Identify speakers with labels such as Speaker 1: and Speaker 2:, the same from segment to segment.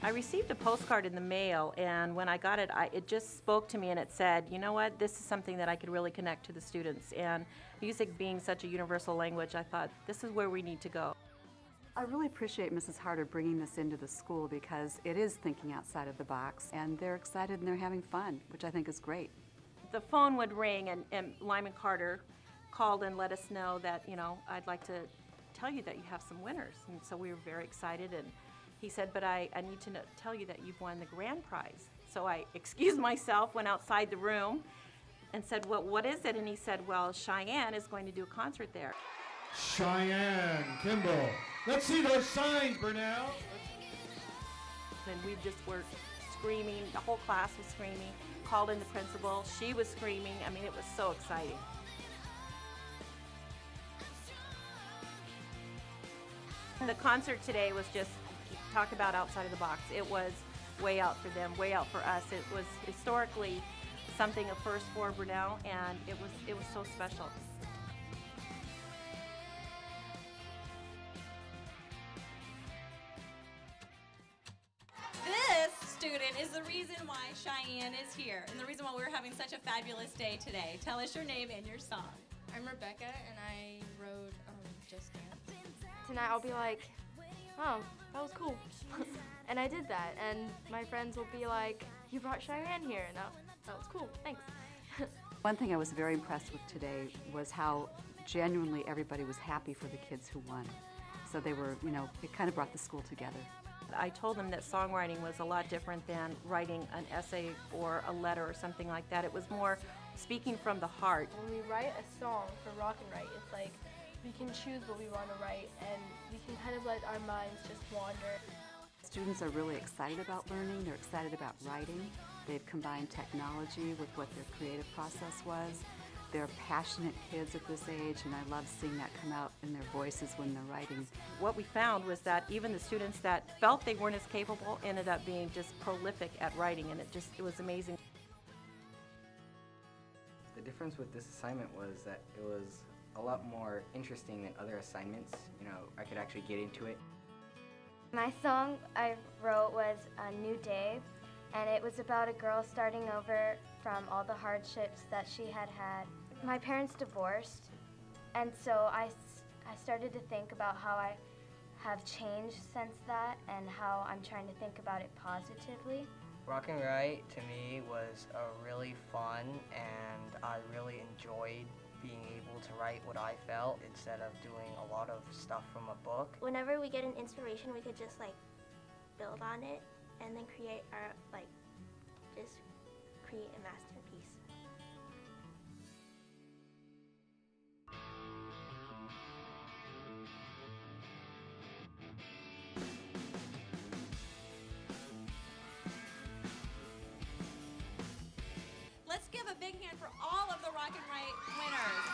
Speaker 1: I received a postcard in the mail, and when I got it, it just spoke to me, and it said, you know what, this is something that I could really connect to the students. And music being such a universal language, I thought, this is where we need to go.
Speaker 2: I really appreciate Mrs. Harder bringing this into the school because it is thinking outside of the box, and they're excited and they're having fun, which I think is great.
Speaker 1: The phone would ring, and Lyman Carter called and let us know that, you know, I'd like to tell you that you have some winners. And so we were very excited, and he said, but I need to tell you that you've won the grand prize. So I excused myself, went outside the room, and said, well, what is it? And he said, well, Cheyenne is going to do a concert there.
Speaker 3: Cheyenne Kimball. Let's see those signs, Burnell.
Speaker 1: And we just were screaming, the whole class was screaming, called in the principal, she was screaming. I mean, it was so exciting. The concert today was just, talk about outside of the box. It was way out for them, way out for us. It was historically something, a first for Rnw, and it was so special.
Speaker 4: This student is the reason why Cheyenne is here and the reason why we're having such a fabulous day today. Tell us your name and your song.
Speaker 5: I'm Rebecca and I wrote Just Dance.
Speaker 6: Tonight I'll be like, oh, that was cool. And I did that, and my friends will be like, you brought Cheyenne here, and that was cool, thanks.
Speaker 2: One thing I was very impressed with today was how genuinely everybody was happy for the kids who won. So they were, you know, it kind of brought the school together.
Speaker 1: I told them that songwriting was a lot different than writing an essay or a letter or something like that. It was more speaking from the heart.
Speaker 7: When we write a song for Rock and Write, it's like we can choose what we want to write, and we can kind of let our minds just wander.
Speaker 2: Students are really excited about learning, they're excited about writing. They've combined technology with what their creative process was. They're passionate kids at this age, and I love seeing that come out in their voices when they're writing.
Speaker 1: What we found was that even the students that felt they weren't as capable ended up being just prolific at writing, and it was amazing.
Speaker 8: The difference with this assignment was that it was a lot more interesting than other assignments. You know, I could actually get into it.
Speaker 9: My song I wrote was A New Day, and it was about a girl starting over from all the hardships that she had had. My parents divorced, and so I started to think about how I have changed since that and how I'm trying to think about it positively.
Speaker 10: Rock and Write to me was really fun, and I really enjoyed being able to write what I felt instead of doing a lot of stuff from a book.
Speaker 11: Whenever we get an inspiration, we could just build on it and then create our just create a masterpiece.
Speaker 4: Let's give a big hand for all of the Rock and Write winners.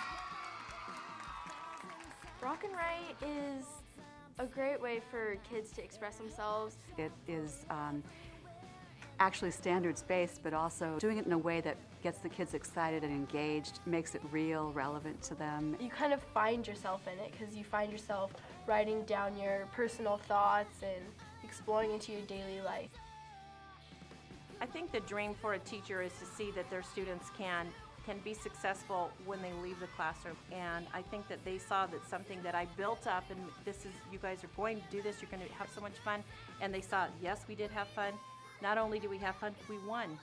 Speaker 6: Rock and Write is a great way for kids to express themselves.
Speaker 2: It is actually standards-based, but also doing it in a way that gets the kids excited and engaged, makes it real, relevant to them.
Speaker 7: You kind of find yourself in it because you find yourself writing down your personal thoughts and exploring into your daily life.
Speaker 1: I think the dream for a teacher is to see that their students can be successful when they leave the classroom, and I think that they saw that something that I built up, and this is, you guys are going to do this, you're going to have so much fun, and they saw, yes, we did have fun. Not only do we have fun, we won.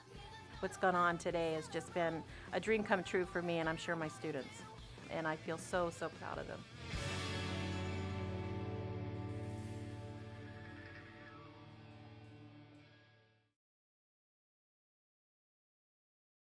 Speaker 1: What's gone on today has just been a dream come true for me, and I'm sure my students, and I feel so, so proud of them.